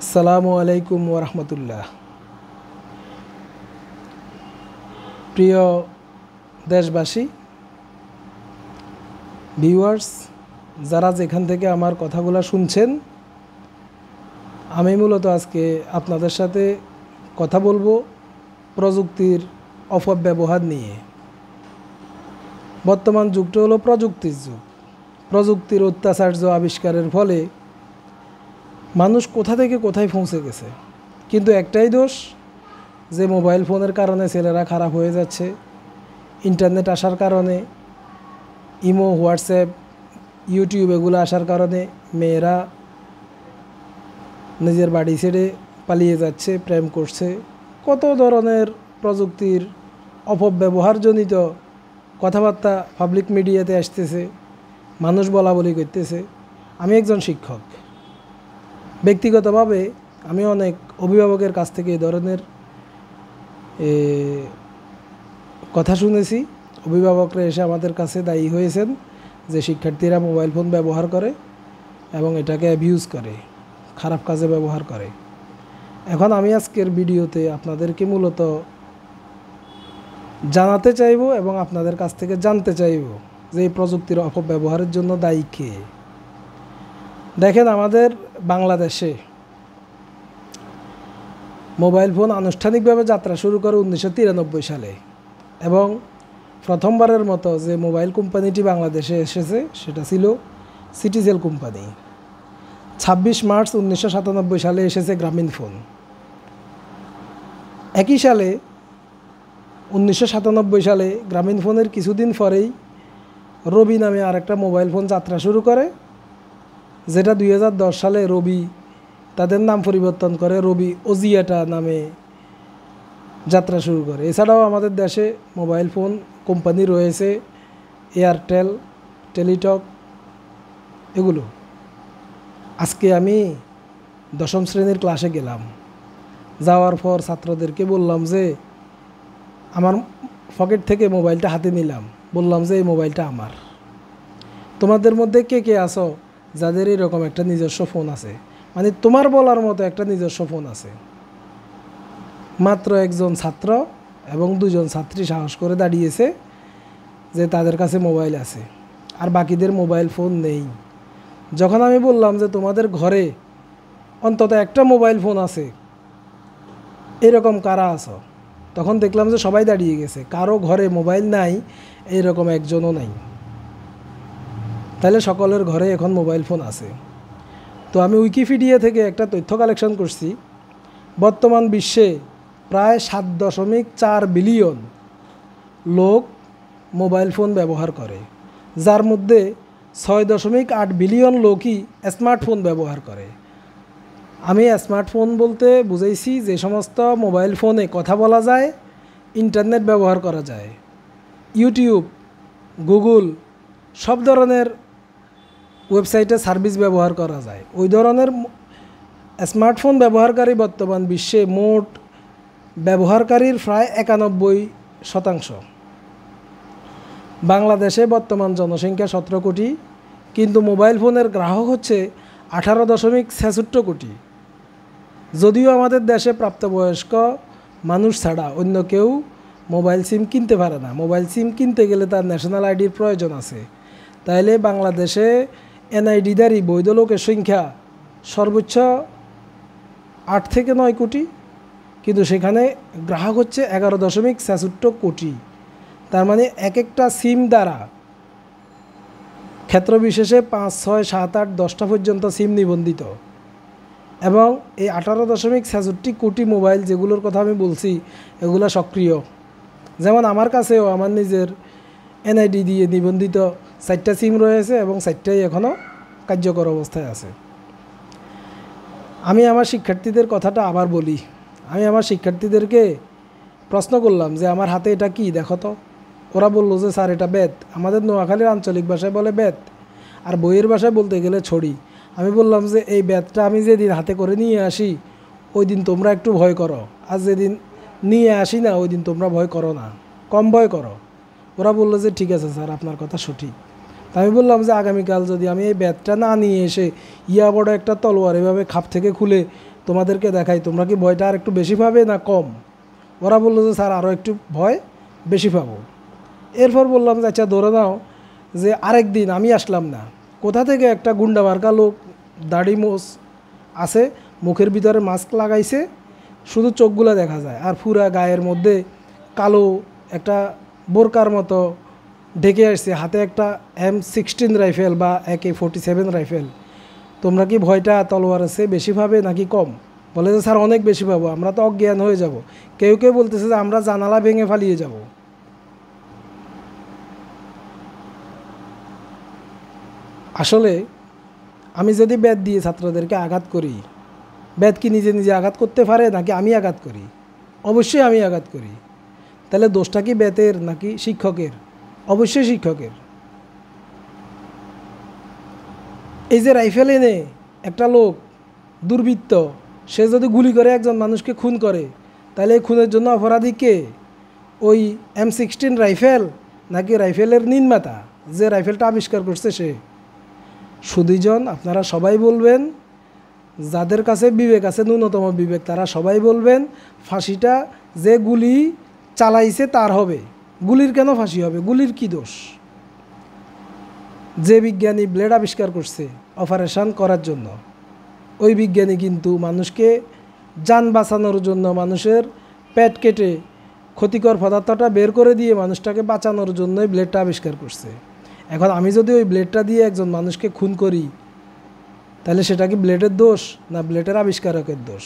আসসালামু আলাইকুম ওরহমতুল্লাহ। প্রিয় দেশবাসী, ভিউয়ার্স, যারা যেখান থেকে আমার কথাগুলো শুনছেন, আমি মূলত আজকে আপনাদের সাথে কথা বলবো প্রযুক্তির অপব্যবহার নিয়ে। বর্তমান যুগটা হলো প্রযুক্তির যুগ। প্রযুক্তির অত্যাচার্য আবিষ্কারের ফলে মানুষ কোথা থেকে কোথায় পৌঁছে গেছে, কিন্তু একটাই দোষ যে মোবাইল ফোনের কারণে ছেলেরা খারাপ হয়ে যাচ্ছে। ইন্টারনেট আসার কারণে, ইমো, হোয়াটসঅ্যাপ, ইউটিউব এগুলো আসার কারণে মেয়েরা নিজের বাড়ি ছেড়ে পালিয়ে যাচ্ছে, প্রেম করছে। কত ধরনের প্রযুক্তির অপব্যবহারজনিত কথাবার্তা পাবলিক মিডিয়াতে আসতেছে, মানুষ বলা বলি করতেছে। আমি একজন শিক্ষক, ব্যক্তিগতভাবে আমি অনেক অভিভাবকের কাছ থেকে এই ধরনের কথা শুনেছি। অভিভাবকরা এসে আমাদের কাছে দায়ী হয়েছেন যে শিক্ষার্থীরা মোবাইল ফোন ব্যবহার করে এবং এটাকে অ্যাবিউজ করে, খারাপ কাজে ব্যবহার করে। এখন আমি আজকের ভিডিওতে আপনাদেরকে মূলত জানাতে চাইব এবং আপনাদের কাছ থেকে জানতে চাইব যে এই প্রযুক্তির অপব্যবহারের জন্য দায়ী কে। দেখেন, আমাদের বাংলাদেশে মোবাইল ফোন আনুষ্ঠানিকভাবে যাত্রা শুরু করে 1993 সালে, এবং প্রথমবারের মতো যে মোবাইল কোম্পানিটি বাংলাদেশে এসেছে সেটা ছিল সিটিসেল কোম্পানি। 26 মার্চ 1997 সালে এসেছে গ্রামীণ ফোন। একই সালে 1997 সালে গ্রামীণ ফোনের কিছুদিন পরেই রবি নামে আরেকটা মোবাইল ফোন যাত্রা শুরু করে, যেটা 2010 সালে রবি তাদের নাম পরিবর্তন করে রবি ওজিয়াটা নামে যাত্রা শুরু করে। এছাড়াও আমাদের দেশে মোবাইল ফোন কোম্পানি রয়েছে এয়ারটেল, টেলিটক, এগুলো। আজকে আমি 10ম শ্রেণীর ক্লাসে গেলাম, যাওয়ার পর ছাত্রদেরকে বললাম যে আমার পকেট থেকে মোবাইলটা হাতে নিলাম, বললাম যে এই মোবাইলটা আমার। তোমাদের মধ্যে কে কে আছো যাদের এরকম একটা নিজস্ব ফোন আছে, মানে তোমার বলার মতো একটা নিজস্ব ফোন আছে? মাত্র একজন ছাত্র এবং 2জন ছাত্রী সাহস করে দাঁড়িয়েছে যে তাদের কাছে মোবাইল আছে, আর বাকিদের মোবাইল ফোন নেই। যখন আমি বললাম যে তোমাদের ঘরে অন্তত একটা মোবাইল ফোন আছে, এরকম কারা আছো, তখন দেখলাম যে সবাই দাঁড়িয়ে গেছে। কারো ঘরে মোবাইল নাই এরকম একজনও নাই। তাহলে সকলের ঘরে এখন মোবাইল ফোন আছে। তো আমি উইকিপিডিয়া থেকে একটা তথ্য কালেকশন করছি। বর্তমান বিশ্বে প্রায় 7.4 বিলিয়ন লোক মোবাইল ফোন ব্যবহার করে, যার মধ্যে 6.8 বিলিয়ন লোকই স্মার্টফোন ব্যবহার করে। আমি স্মার্টফোন বলতে বুঝাইছি যে সমস্ত মোবাইল ফোনে কথা বলা যায়, ইন্টারনেট ব্যবহার করা যায়, ইউটিউব, গুগল, সব ধরনের ওয়েবসাইটে সার্ভিস ব্যবহার করা যায়। ওই ধরনের স্মার্টফোন ব্যবহারকারী বর্তমান বিশ্বে মোট ব্যবহারকারীর প্রায় 91%। বাংলাদেশে বর্তমান জনসংখ্যা 17 কোটি, কিন্তু মোবাইল ফোনের গ্রাহক হচ্ছে 18.66 কোটি। যদিও আমাদের দেশে প্রাপ্তবয়স্ক মানুষ ছাড়া অন্য কেউ মোবাইল সিম কিনতে পারে না। মোবাইল সিম কিনতে গেলে তার ন্যাশনাল আইডির প্রয়োজন আছে। তাইলে বাংলাদেশে এনআইডিধারী বৈধ লোকের সংখ্যা সর্বোচ্চ 8 থেকে 9 কোটি, কিন্তু সেখানে গ্রাহক হচ্ছে 11.66 কোটি। তার মানে এক একটা সিম দ্বারা ক্ষেত্রবিশেষে 5, 6, 7, 8, 10টা পর্যন্ত সিম নিবন্ধিত। এবং এই 18.66 কোটি মোবাইল যেগুলোর কথা আমি বলছি এগুলো সক্রিয়। যেমন আমার কাছেও আমার নিজের এনআইডি দিয়ে নিবন্ধিত 4টা সিম রয়েছে এবং 4টাই এখনও কার্যকর অবস্থায় আছে। আমি আমার শিক্ষার্থীদের কথাটা আবার বলি। আমি আমার শিক্ষার্থীদেরকে প্রশ্ন করলাম যে আমার হাতে এটা কি দেখো তো। ওরা বললো যে স্যার এটা বেত। আমাদের নোয়াখালীর আঞ্চলিক ভাষায় বলে বেত, আর বইয়ের ভাষায় বলতে গেলে ছড়ি। আমি বললাম যে এই বেতটা আমি যেদিন হাতে করে নিয়ে আসি ওই দিন তোমরা একটু ভয় করো, আর যেদিন নিয়ে আসি না ওই দিন তোমরা ভয় করো না, কম ভয় করো। ওরা বললো যে ঠিক আছে স্যার, আপনার কথা সঠিক। তা আমি বললাম যে আগামীকাল যদি আমি এই ব্যাতটা না নিয়ে এসে বড় একটা তলোয়ার এভাবে খাপ থেকে খুলে তোমাদেরকে দেখাই, তোমরা কি ভয়টা আর একটু বেশি পাবে না কম? ওরা বললো যে স্যার আরও একটু ভয় বেশি পাবো। এরপর বললাম যে আচ্ছা ধরে নাও যে আরেক দিন আমি আসলাম না, কোথা থেকে একটা গুন্ডা মার্কা লোক দাড়ি মোছ আছে, মুখের ভিতরে মাস্ক লাগাইছে, শুধু চোখগুলো দেখা যায় আর পুরা গায়ের মধ্যে কালো একটা বোরকার মতো ঢেকে আসছে, হাতে একটা M16 রাইফেল বা AK-47 রাইফেল। তোমরা কি ভয়টা তলোয়ার আছে বেশি পাবে নাকি কম? বলে যে স্যার অনেক বেশি পাবো, আমরা তো অজ্ঞান হয়ে যাব। কেউ কেউ বলতেছে যে আমরা জানালা ভেঙে পালিয়ে যাব। আসলে আমি যদি ব্যাট দিয়ে ছাত্রদেরকে আঘাত করি, ব্যাট কি নিজে নিজে আঘাত করতে পারে নাকি আমি আঘাত করি? অবশ্যই আমি আঘাত করি। তাহলে দোষটা কি ব্যাটের নাকি শিক্ষকের? অবশ্যই শিক্ষকের। এই যে রাইফেল এনে একটা লোক দুর্বৃত্ত সে যদি গুলি করে একজন মানুষকে খুন করে, তাহলে এই খুনের জন্য অপরাধী কে? ওই M16 রাইফেল নাকি রাইফেলের নির্মাতা যে রাইফেলটা আবিষ্কার করছে সে? সুধীজন, আপনারা সবাই বলবেন, যাদের কাছে বিবেক আছে, ন্যূনতম বিবেক, তারা সবাই বলবেন ফাঁসিটা যে গুলি চালাইছে তার হবে। গুলির কেন ফাঁসি হবে? গুলির কি দোষ? যে বিজ্ঞানী ব্লেড আবিষ্কার করছে অপারেশন করার জন্য, ওই বিজ্ঞানী কিন্তু মানুষকে যান বাঁচানোর জন্য, মানুষের পেট কেটে ক্ষতিকর পদার্থটা বের করে দিয়ে মানুষটাকে বাঁচানোর জন্যই ব্লেডটা আবিষ্কার করছে। এখন আমি যদি ওই ব্লেডটা দিয়ে একজন মানুষকে খুন করি, তাহলে সেটা কি ব্লেডের দোষ না ব্লেডের আবিষ্কারকের দোষ?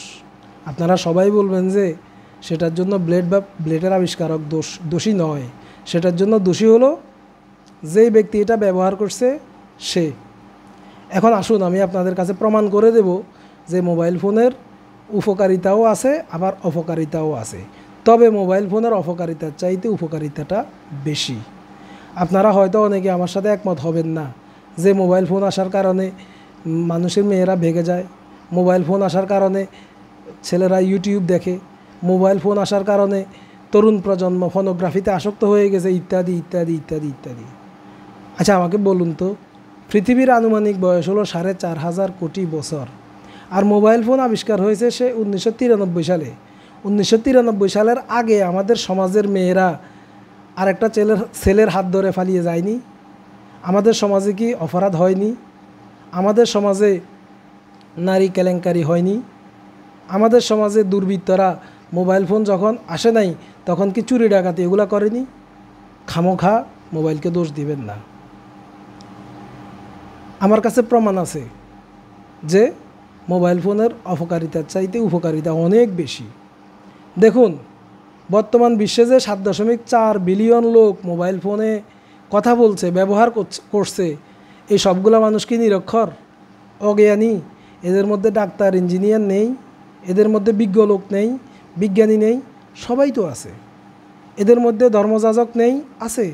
আপনারা সবাই বলবেন যে সেটার জন্য ব্লেড বা ব্লেডের আবিষ্কারক দোষী নয়, সেটার জন্য দোষী হলো যেই ব্যক্তি এটা ব্যবহার করছে সে। এখন আসুন আমি আপনাদের কাছে প্রমাণ করে দেব যে মোবাইল ফোনের উপকারিতাও আছে আবার অপকারিতাও আছে, তবে মোবাইল ফোনের অপকারিতার চাইতে উপকারিতাটা বেশি। আপনারা হয়তো অনেকে আমার সাথে একমত হবেন না যে মোবাইল ফোন আসার কারণে মানুষের মেয়েরা ভেগে যায়, মোবাইল ফোন আসার কারণে ছেলেরা ইউটিউব দেখে, মোবাইল ফোন আসার কারণে তরুণ প্রজন্ম ফোনোগ্রাফিতে আসক্ত হয়ে গেছে, ইত্যাদি ইত্যাদি ইত্যাদি ইত্যাদি। আচ্ছা আমাকে বলুন তো, পৃথিবীর আনুমানিক বয়স হলো 4,500 কোটি বছর, আর মোবাইল ফোন আবিষ্কার হয়েছে সে 1993 সালে। 1993 সালের আগে আমাদের সমাজের মেয়েরা আরেকটা ছেলের হাত ধরে পালিয়ে যায়নি? আমাদের সমাজে কি অপরাধ হয়নি? আমাদের সমাজে নারী কেলেঙ্কারি হয়নি? আমাদের সমাজে দুর্বৃত্তরা মোবাইল ফোন যখন আসে নাই তখন কি চুরি ডাকাতি এগুলো করেনি? খামোখা মোবাইলকে দোষ দিবেন না। আমার কাছে প্রমাণ আছে যে মোবাইল ফোনের অপকারিতার চাইতে উপকারিতা অনেক বেশি। দেখুন, বর্তমান বিশ্বে যে 7.4 বিলিয়ন লোক মোবাইল ফোনে কথা বলছে, ব্যবহার করছে, এই সবগুলো মানুষ কি নিরক্ষর, অজ্ঞানী? এদের মধ্যে ডাক্তার ইঞ্জিনিয়ার নেই, এদের মধ্যে বিজ্ঞ লোক নেই, বিজ্ঞানী নেই? সবাই তো আছে। এদের মধ্যে ধর্মযাজক নেই? আছে।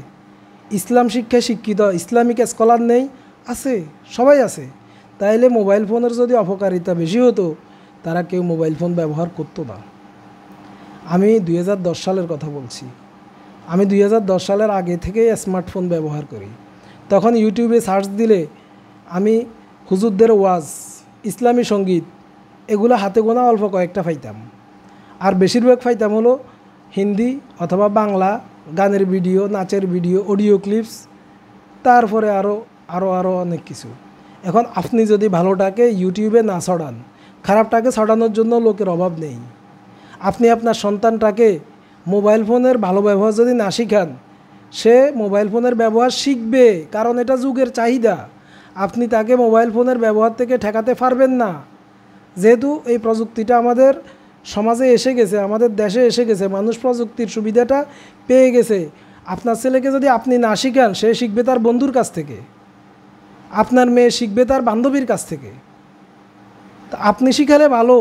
ইসলাম শিক্ষায় শিক্ষিত ইসলামিক স্কলার নেই? আছে, সবাই আছে। তাইলে মোবাইল ফোনের যদি অপকারিতা বেশি হতো তারা কেউ মোবাইল ফোন ব্যবহার করতো না। আমি 2010 সালের কথা বলছি। আমি 2010 সালের আগে থেকে স্মার্টফোন ব্যবহার করি। তখন ইউটিউবে সার্চ দিলে আমি হুজুরদের ওয়াজ, ইসলামী সঙ্গীত এগুলো হাতে গোনা অল্প কয়েকটা পাইতাম, আর বেশিরভাগ পাইতাম হলো হিন্দি অথবা বাংলা গানের ভিডিও, নাচের ভিডিও, অডিও ক্লিপস, তারপরে আরও অনেক কিছু। এখন আপনি যদি ভালোটাকে ইউটিউবে না ছড়ান, খারাপটাকে ছড়ানোর জন্য লোকের অভাব নেই। আপনি আপনার সন্তানটাকে মোবাইল ফোনের ভালো ব্যবহার যদি না শিখান, সে মোবাইল ফোনের ব্যবহার শিখবে, কারণ এটা যুগের চাহিদা। আপনি তাকে মোবাইল ফোনের ব্যবহার থেকে ঠেকাতে পারবেন না, যেহেতু এই প্রযুক্তিটা আমাদের সমাজে এসে গেছে, আমাদের দেশে এসে গেছে, মানুষ প্রযুক্তির সুবিধাটা পেয়ে গেছে। আপনার ছেলেকে যদি আপনি না শিখান, সে শিখবে তার বন্ধুর কাছ থেকে, আপনার মেয়ে শিখবে তার বান্ধবীর কাছ থেকে। তা আপনি শিখালে ভালো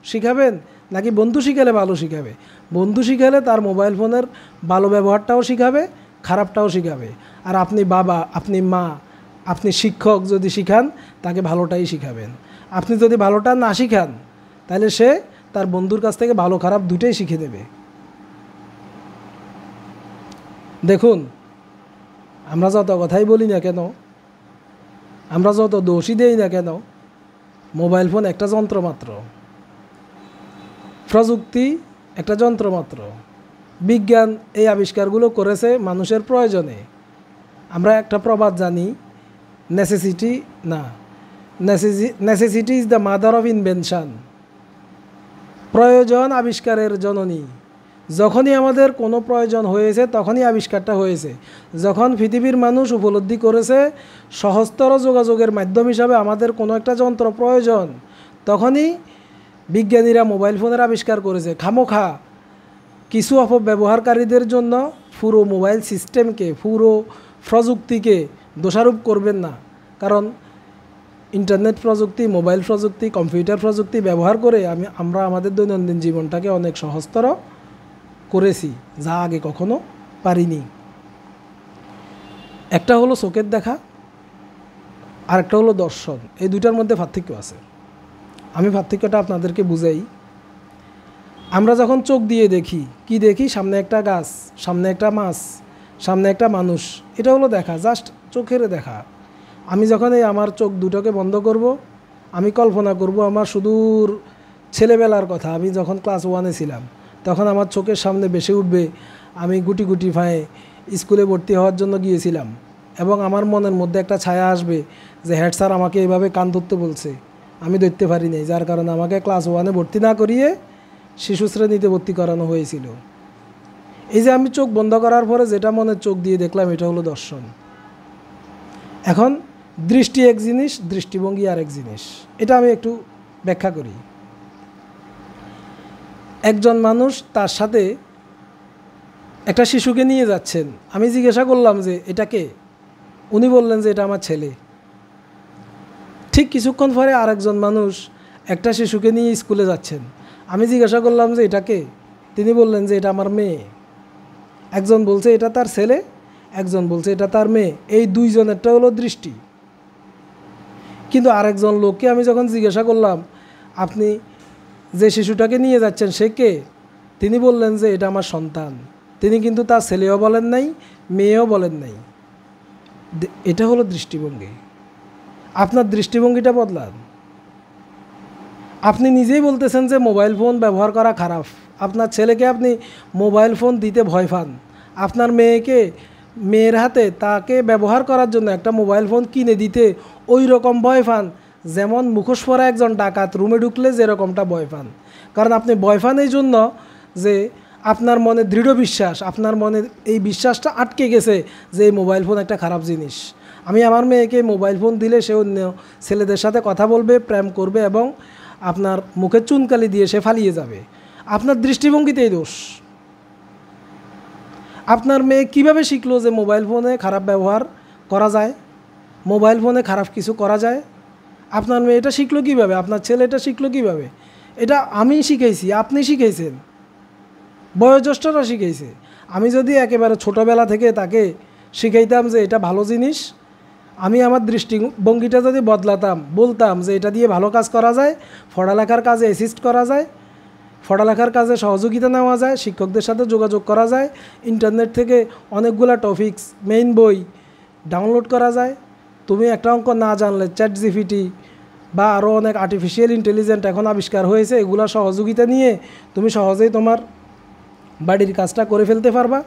শিখাবেন নাকি বন্ধু শিখালে ভালো শিখাবে? বন্ধু শিখালে তার মোবাইল ফোনের ভালো ব্যবহারটাও শিখাবে, খারাপটাও শিখাবে। আর আপনি বাবা, আপনি মা, আপনি শিক্ষক যদি শিখান, তাকে ভালোটাই শিখাবেন। আপনি যদি ভালোটা না শিখান, তাহলে সে তার বন্ধুর কাছ থেকে ভালো খারাপ দুটোই শিখে দেবে। দেখুন, আমরা যত কথাই বলি না কেন, আমরা যত দোষই দেই না কেন, মোবাইল ফোন একটা যন্ত্র মাত্র। প্রযুক্তি একটা যন্ত্রমাত্র। বিজ্ঞান এই আবিষ্কারগুলো করেছে মানুষের প্রয়োজনে। আমরা একটা প্রবাদ জানি, necessity is the mother of invention. প্রয়োজন আবিষ্কারের জননী। যখনই আমাদের কোনো প্রয়োজন হয়েছে তখনই আবিষ্কারটা হয়েছে। যখন পৃথিবীর মানুষ উপলব্ধি করেছে সহজতর যোগাযোগের মাধ্যম হিসাবে আমাদের কোনো একটা যন্ত্র প্রয়োজন, তখনই বিজ্ঞানীরা মোবাইল ফোনের আবিষ্কার করেছে। খামোখা কিছু অপব্যবহারকারীদের জন্য পুরো মোবাইল সিস্টেমকে, পুরো প্রযুক্তিকে দোষারোপ করবেন না। কারণ ইন্টারনেট প্রযুক্তি, মোবাইল প্রযুক্তি, কম্পিউটার প্রযুক্তি ব্যবহার করে আমরা আমাদের দৈনন্দিন জীবনটাকে অনেক সহজতর করেছি, যা আগে কখনো পারিনি। একটা হলো চোখের দেখা, আর একটা হলো দর্শন। এই দুইটার মধ্যে পার্থক্য আছে। আমি পার্থক্যটা আপনাদেরকে বুঝাই। আমরা যখন চোখ দিয়ে দেখি, কি দেখি? সামনে একটা গাছ, সামনে একটা মাছ, সামনে একটা মানুষ। এটা হলো দেখা, জাস্ট চোখের দেখা। আমি যখন আমার চোখ দুটোকে বন্ধ করব, আমি কল্পনা করব আমার সুদূর ছেলেবেলার কথা। আমি যখন ক্লাস 1-এ ছিলাম, তখন আমার চোখের সামনে ভেসে উঠবে আমি গুটি গুটি পায়ে স্কুলে ভর্তি হওয়ার জন্য গিয়েছিলাম, এবং আমার মনের মধ্যে একটা ছায়া আসবে যে হেড স্যার আমাকে এভাবে কান ধরতে বলছে, আমি ধরতে পারি নাই, যার কারণে আমাকে ক্লাস 1-এ ভর্তি না করিয়ে শিশু শ্রেণীতে ভর্তি করানো হয়েছিল। এই যে আমি চোখ বন্ধ করার পরে যেটা মনের চোখ দিয়ে দেখলাম, এটা হলো দর্শন। এখন দৃষ্টি এক জিনিস, দৃষ্টিভঙ্গি আর এক জিনিস। এটা আমি একটু ব্যাখ্যা করি। একজন মানুষ তার সাথে একটা শিশুকে নিয়ে যাচ্ছেন। আমি জিজ্ঞাসা করলাম যে এটা কে? উনি বললেন যে এটা আমার ছেলে। ঠিক কিছুক্ষণ পরে আরেকজন মানুষ একটা শিশুকে নিয়ে স্কুলে যাচ্ছেন। আমি জিজ্ঞাসা করলাম যে এটা কে? তিনি বললেন যে এটা আমার মেয়ে। একজন বলছে এটা তার ছেলে, একজন বলছে এটা তার মেয়ে। এই দুইজনেরটা হলো দৃষ্টি। কিন্তু আরেকজন লোককে আমি যখন জিজ্ঞাসা করলাম আপনি যে শিশুটাকে নিয়ে যাচ্ছেন সে কে, তিনি বললেন যে এটা আমার সন্তান। তিনি কিন্তু তার ছেলেও বলেন নাই, মেয়েও বলেন নাই। এটা হলো দৃষ্টিভঙ্গি। আপনার দৃষ্টিভঙ্গিটা বদলান। আপনি নিজেই বলতেছেন যে মোবাইল ফোন ব্যবহার করা খারাপ। আপনার ছেলেকে আপনি মোবাইল ফোন দিতে ভয় পান। আপনার মেয়ের হাতে তাকে ব্যবহার করার জন্য একটা মোবাইল ফোন কিনে দিতে ওই রকম ভয় পান যেমন মুখোশ পরা একজন ডাকাত রুমে ঢুকলে যেরকমটা ভয় পান। কারণ আপনি ভয় পান এই জন্য যে আপনার মনে দৃঢ় বিশ্বাস, আপনার মনে এই বিশ্বাসটা আটকে গেছে যে এই মোবাইল ফোন একটা খারাপ জিনিস। আমি আমার মেয়েকে মোবাইল ফোন দিলে সে অন্য ছেলেদের সাথে কথা বলবে, প্রেম করবে এবং আপনার মুখে চুনকালি দিয়ে সে ফালিয়ে যাবে। আপনার দৃষ্টিভঙ্গিতেই দোষ। আপনার মেয়ে কিভাবে শিখলো যে মোবাইল ফোনে খারাপ ব্যবহার করা যায়, মোবাইল ফোনে খারাপ কিছু করা যায়? আপনার মেয়ে এটা শিখলো কীভাবে? আপনার ছেলে এটা শিখলো কীভাবে? এটা আমি শিখাইছি, আপনি শিখাইছেন, বয়োজ্যেষ্ঠরা শিখাইছে। আমি যদি একেবারে ছোটোবেলা থেকে তাকে শিখাইতাম যে এটা ভালো জিনিস, আমি আমার দৃষ্টিভঙ্গিটা যদি বদলাতাম, বলতাম যে এটা দিয়ে ভালো কাজ করা যায়, পড়ালেখার কাজে অ্যাসিস্ট করা যায়, পড়ালেখার কাজে সহযোগিতা নেওয়া যায়, শিক্ষকদের সাথে যোগাযোগ করা যায়, ইন্টারনেট থেকে অনেকগুলো টপিকস মেইন বই ডাউনলোড করা যায়। তুমি একটা অঙ্ক না জানলে ChatGPT বা আরও অনেক আর্টিফিশিয়াল ইন্টেলিজেন্ট এখন আবিষ্কার হয়েছে, এগুলো সহযোগিতা নিয়ে তুমি সহজেই তোমার বাড়ির কাজটা করে ফেলতে পারবা।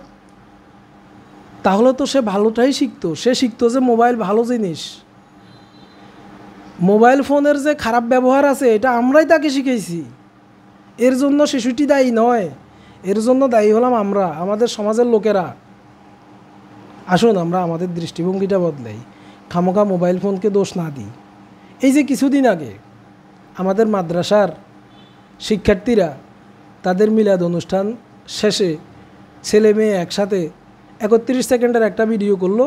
তাহলে তো সে ভালোটাই শিখতো। সে শিখতো যে মোবাইল ভালো জিনিস। মোবাইল ফোনের যে খারাপ ব্যবহার আছে এটা আমরাই তাকে শিখেছি। এর জন্য শিশুটি দায়ী নয়, এর জন্য দায়ী হলাম আমরা, আমাদের সমাজের লোকেরা। আসুন আমরা আমাদের দৃষ্টিভঙ্গিটা বদলাই, খামোখা মোবাইল ফোনকে দোষ না দিই। এই যে কিছুদিন আগে আমাদের মাদ্রাসার শিক্ষার্থীরা তাদের মিলাদ অনুষ্ঠান শেষে ছেলে মেয়ে একসাথে 31 সেকেন্ডের একটা ভিডিও করলো,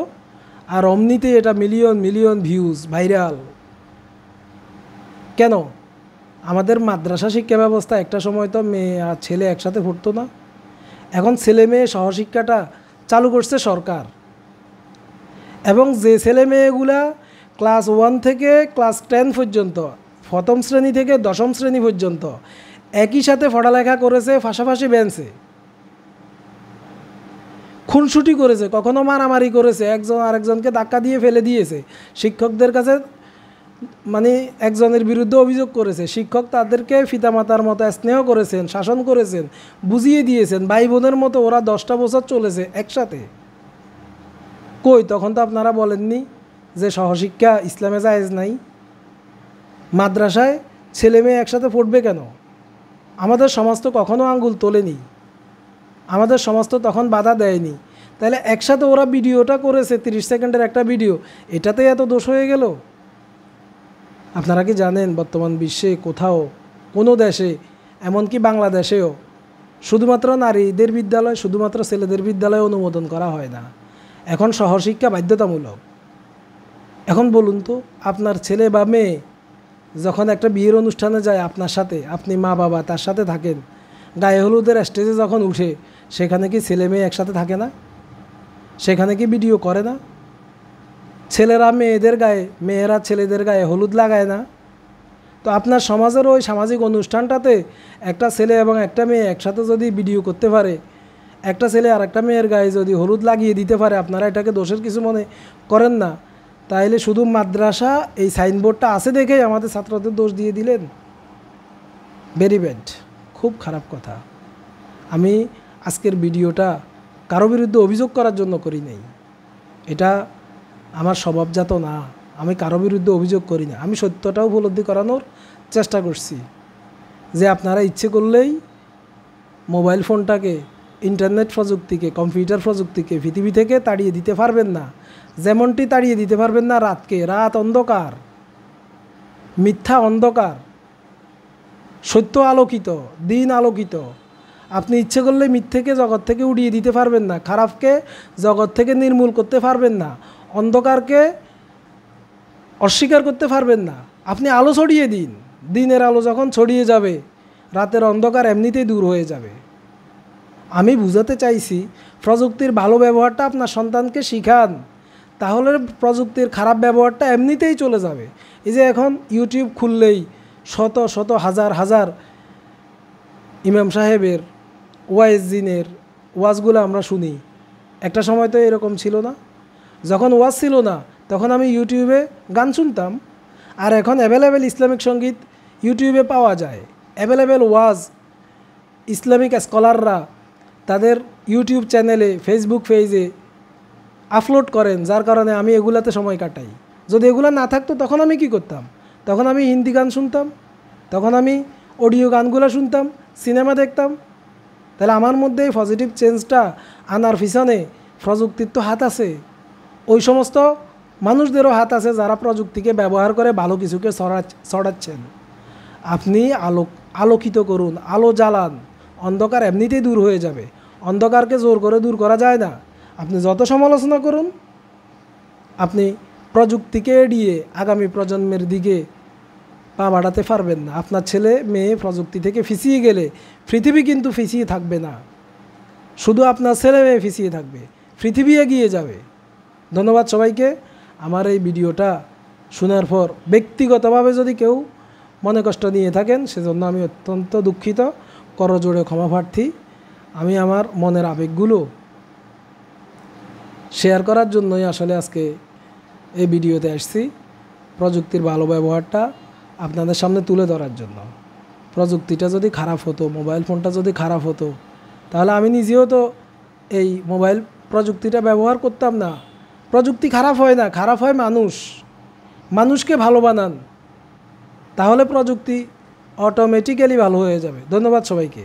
আর অমনিতে এটা মিলিয়ন মিলিয়ন ভিউজ, ভাইরাল। কেন? আমাদের মাদ্রাসা শিক্ষা ব্যবস্থা একটা সময় তো মেয়ে আর ছেলে একসাথে পড়তো না। এখন ছেলে মেয়ে সহশিক্ষাটা চালু করছে সরকার, এবং যে ছেলে মেয়েগুলা ক্লাস 1 থেকে ক্লাস 10 পর্যন্ত, প্রথম শ্রেণী থেকে দশম শ্রেণী পর্যন্ত একই সাথে পড়ালেখা করেছে, পাশাপাশি বেঞ্চে খুনসুটি করেছে, কখনো মারামারি করেছে, একজন আরেকজনকে ধাক্কা দিয়ে ফেলে দিয়েছে, শিক্ষকদের কাছে মানে একজনের বিরুদ্ধে অভিযোগ করেছে, শিক্ষক তাদেরকে পিতামাতার মতো স্নেহ করেছেন, শাসন করেছেন, বুঝিয়ে দিয়েছেন, ভাই বোনের মতো ওরা 10টা বছর চলেছে একসাথে। কই তখন তো আপনারা বলেননি যে সহশিক্ষা ইসলামে জায়েজ নাই, মাদ্রাসায় ছেলে মেয়ে একসাথে পড়বে কেন? আমাদের সমাজ তো কখনো আঙ্গুল তোলেনি, আমাদের সমাজ তো তখন বাধা দেয়নি। তাহলে একসাথে ওরা ভিডিওটা করেছে, 30 সেকেন্ডের একটা ভিডিও, এটাতে এত দোষ হয়ে গেল? আপনারা কি জানেন বর্তমান বিশ্বে কোথাও কোনো দেশে, এমনকি বাংলাদেশেও শুধুমাত্র নারীদের বিদ্যালয়, শুধুমাত্র ছেলেদের বিদ্যালয় অনুমোদন করা হয় না, এখন সহশিক্ষা বাধ্যতামূলক। এখন বলুন তো, আপনার ছেলে বা মেয়ে যখন একটা বিয়ের অনুষ্ঠানে যায় আপনার সাথে, আপনি মা বাবা তার সাথে থাকেন, গায়ে হলুদের স্টেজে যখন উঠে, সেখানে কি ছেলে মেয়ে একসাথে থাকে না? সেখানে কি ভিডিও করে না? ছেলেরা মেয়েদের গায়ে, মেয়েরা ছেলেদের গায়ে হলুদ লাগায় না? তো আপনার সমাজের ওই সামাজিক অনুষ্ঠানটাতে একটা ছেলে এবং একটা মেয়ে একসাথে যদি ভিডিও করতে পারে, একটা ছেলে আর একটা মেয়ের গায়ে যদি হলুদ লাগিয়ে দিতে পারে, আপনারা এটাকে দোষের কিছু মনে করেন না? তাইলে শুধু মাদ্রাসা এই সাইনবোর্ডটা আছে দেখেই আমাদের ছাত্রদের দোষ দিয়ে দিলেন? ভেরি ব্যাড, খুব খারাপ কথা। আমি আজকের ভিডিওটা কারো বিরুদ্ধে অভিযোগ করার জন্য করি নাই, এটা আমার স্বভাবজাত না। আমি কারো বিরুদ্ধে অভিযোগ করি না, আমি সত্যটা উপলব্ধি করানোর চেষ্টা করছি যে আপনারা ইচ্ছে করলেই মোবাইল ফোনটাকে, ইন্টারনেট প্রযুক্তিকে, কম্পিউটার প্রযুক্তিকে পৃথিবী থেকে তাড়িয়ে দিতে পারবেন না। যেমনটি তাড়িয়ে দিতে পারবেন না রাতকে। রাত অন্ধকার, মিথ্যা অন্ধকার, সত্য আলোকিত, দিন আলোকিত। আপনি ইচ্ছে করলে মিথ্যেকে জগৎ থেকে উড়িয়ে দিতে পারবেন না, খারাপকে জগৎ থেকে নির্মূল করতে পারবেন না, অন্ধকারকে অস্বীকার করতে পারবেন না। আপনি আলো ছড়িয়ে দিন, দিনের আলো যখন ছড়িয়ে যাবে, রাতের অন্ধকার এমনিতেই দূর হয়ে যাবে। আমি বুঝাতে চাইছি, প্রযুক্তির ভালো ব্যবহারটা আপনার সন্তানকে শিখান, তাহলে প্রযুক্তির খারাপ ব্যবহারটা এমনিতেই চলে যাবে। এই যে এখন ইউটিউব খুললেই শত শত হাজার হাজার ইমাম সাহেবের ওয়াইজিনের ওয়াজগুলো আমরা শুনি। একটা সময় তো এরকম ছিল না। যখন ওয়াজ ছিল না তখন আমি ইউটিউবে গান শুনতাম, আর এখন অ্যাভেলেবেল ইসলামিক সঙ্গীত ইউটিউবে পাওয়া যায়, অ্যাভেলেবেল ওয়াজ ইসলামিক স্কলাররা তাদের ইউটিউব চ্যানেলে, ফেসবুক পেজে আপলোড করেন, যার কারণে আমি এগুলাতে সময় কাটাই। যদি এগুলো না থাকতো তখন আমি কি করতাম? তখন আমি হিন্দি গান শুনতাম, তখন আমি অডিও গানগুলো শুনতাম, সিনেমা দেখতাম। তাহলে আমার মধ্যে এই পজিটিভ চেঞ্জটা আনার পিছনে প্রযুক্তির তো হাত আছে, ওই সমস্ত মানুষদেরও হাত আছে যারা প্রযুক্তিকে ব্যবহার করে ভালো কিছুকে ছড়াচ্ছেন। আপনি আলোকিত করুন, আলো জ্বালান, অন্ধকার এমনিতেই দূর হয়ে যাবে। অন্ধকারকে জোর করে দূর করা যায় না। আপনি যত সমালোচনা করুন, আপনি প্রযুক্তিকে এড়িয়ে আগামী প্রজন্মের দিকে পা বাড়াতে পারবেন না। আপনার ছেলে মেয়ে প্রযুক্তি থেকে পিছিয়ে গেলে পৃথিবী কিন্তু পিছিয়ে থাকবে না, শুধু আপনার ছেলে মেয়ে পিছিয়ে থাকবে, পৃথিবী এগিয়ে যাবে। ধন্যবাদ সবাইকে। আমার এই ভিডিওটা শোনার পর ব্যক্তিগতভাবে যদি কেউ মনে কষ্ট নিয়ে থাকেন, সেজন্য আমি অত্যন্ত দুঃখিত, করজোড়ে ক্ষমা প্রার্থী। আমি আমার মনের আবেগগুলো শেয়ার করার জন্যই আসলে আজকে এই ভিডিওতে আসছি, প্রযুক্তির ভালো ব্যবহারটা আপনাদের সামনে তুলে ধরার জন্য। প্রযুক্তিটা যদি খারাপ হতো, মোবাইল ফোনটা যদি খারাপ হতো, তাহলে আমি নিজেও তো এই মোবাইল প্রযুক্তিটা ব্যবহার করতাম না। প্রযুক্তি খারাপ হয় না, খারাপ হয় মানুষ। মানুষকে ভালো বানান, তাহলে প্রযুক্তি অটোমেটিক্যালি ভালো হয়ে যাবে। ধন্যবাদ সবাইকে।